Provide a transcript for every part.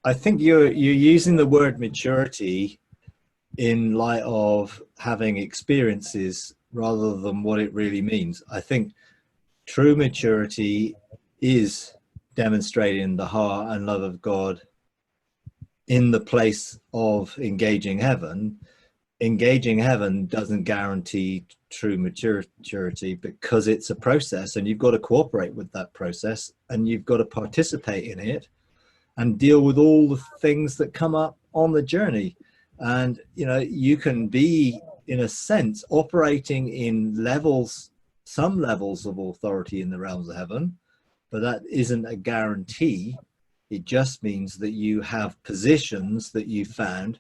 I think you're using the word maturity in light of having experiences rather than what it really means. I think true maturity is demonstrating the heart and love of God in the place of engaging heaven. Engaging heaven doesn't guarantee true maturity because it's a process, and you've got to cooperate with that process, and you've got to participate in it and deal with all the things that come up on the journey. And you can be, in a sense, operating in levels, some levels of authority in the realms of heaven, but that isn't a guarantee. It just means that you have positions that you found.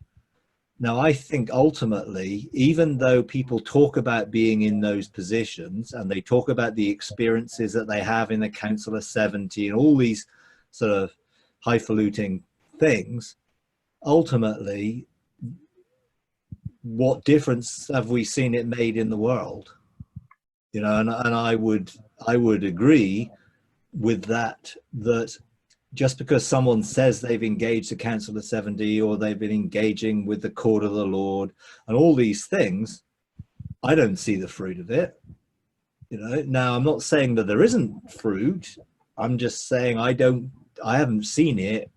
Now, I think ultimately, even though people talk about being in those positions and they talk about the experiences that they have in the Council of 70 and all these sort of highfalutin things, ultimately, what difference have we seen it made in the world? And I would agree with that just because someone says they've engaged the Council of 70 or they've been engaging with the Court of the Lord and all these things, I don't see the fruit of it. Now I'm not saying that there isn't fruit. I'm just saying I haven't seen it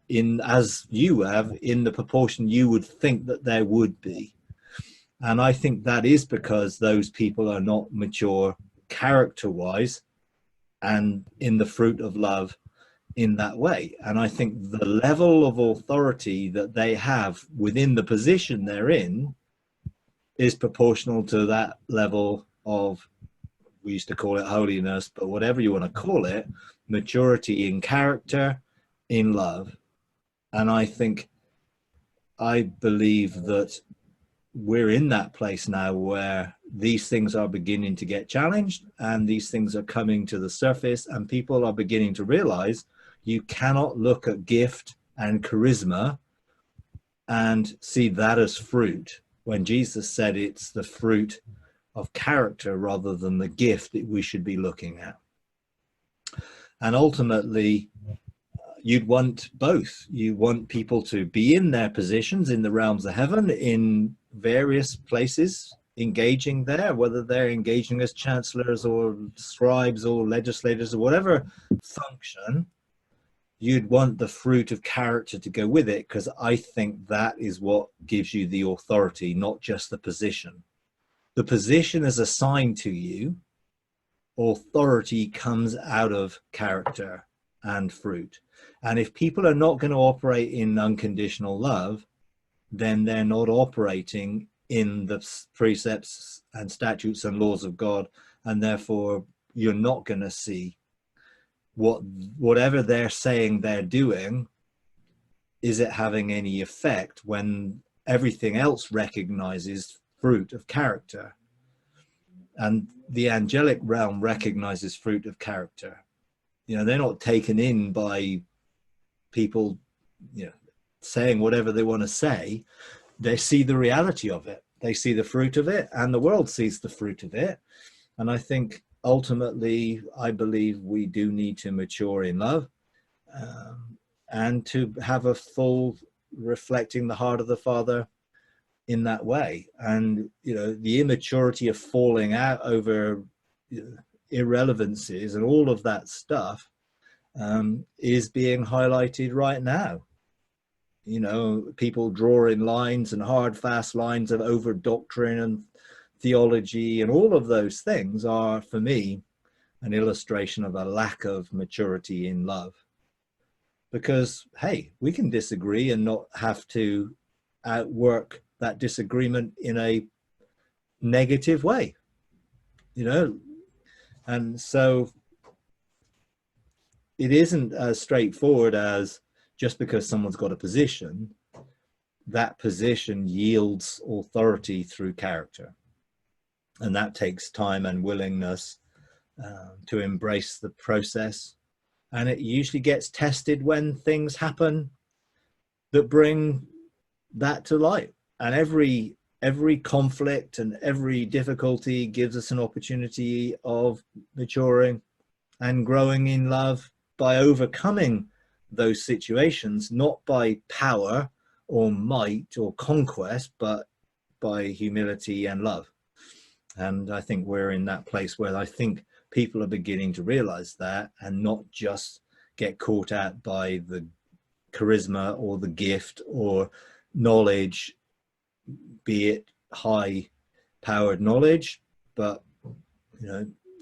as you have, in the proportion you would think that there would be. And I think that is because those people are not mature character-wise and in the fruit of love in that way. And I think the level of authority that they have within the position they're in is proportional to that level of, we used to call it holiness, but whatever you want to call it, maturity in character, in love. And I believe that we're in that place now where these things are beginning to get challenged and these things are coming to the surface, and people are beginning to realize you cannot look at gift and charisma and see that as fruit, when Jesus said it's the fruit of character rather than the gift that we should be looking at. And ultimately, you'd want both. You want people to be in their positions in the realms of heaven in various places, engaging there, whether they're engaging as chancellors or scribes or legislators or whatever function. You'd want the fruit of character to go with it, because I think that is what gives you the authority, not just the position. The position is assigned to you. Authority comes out of character and fruit. And if people are not going to operate in unconditional love, then they're not operating in the precepts and statutes and laws of God. And therefore, you're not going to see whatever they're saying they're doing, is it having any effect when everything else recognizes fruit of character? And the angelic realm recognizes fruit of character. They're not taken in by people, saying whatever they want to say. They see the reality of it. They see the fruit of it, and the world sees the fruit of it. And I think ultimately, I believe we do need to mature in love, and to have a full reflecting the heart of the Father in that way. And, the immaturity of falling out over irrelevancies and all of that stuff is being highlighted right now. People drawing lines and hard, fast lines of over doctrine and theology, and all of those things are, for me, an illustration of a lack of maturity in love. Because, hey, we can disagree and not have to outwork that disagreement in a negative way, and so it isn't as straightforward as just because someone's got a position, that position yields authority through character. And that takes time and willingness to embrace the process. And it usually gets tested when things happen that bring that to light. And every conflict and every difficulty gives us an opportunity of maturing and growing in love by overcoming those situations, not by power or might or conquest, but by humility and love. And I think we're in that place where I think people are beginning to realize that, and not just get caught out by the charisma or the gift or knowledge, be it high powered knowledge, but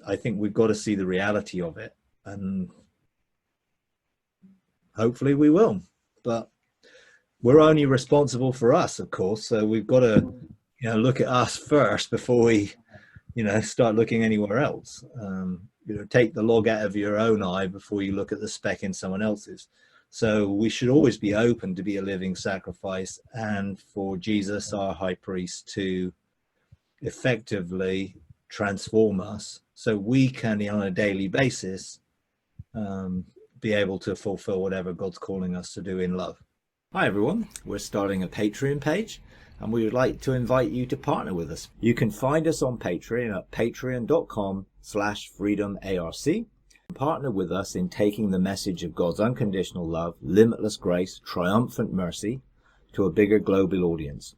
I think we've got to see the reality of it, and hopefully we will. But we're only responsible for us, of course, so we've got to look at us first before we start looking anywhere else. Take the log out of your own eye before you look at the speck in someone else's. So we should always be open to be a living sacrifice, and for Jesus, our high priest, to effectively transform us so we can, on a daily basis, be able to fulfill whatever God's calling us to do in love. Hi everyone, we're starting a Patreon page, and we would like to invite you to partner with us. You can find us on Patreon at patreon.com/freedomarc. Partner with us in taking the message of God's unconditional love, limitless grace, triumphant mercy to a bigger global audience.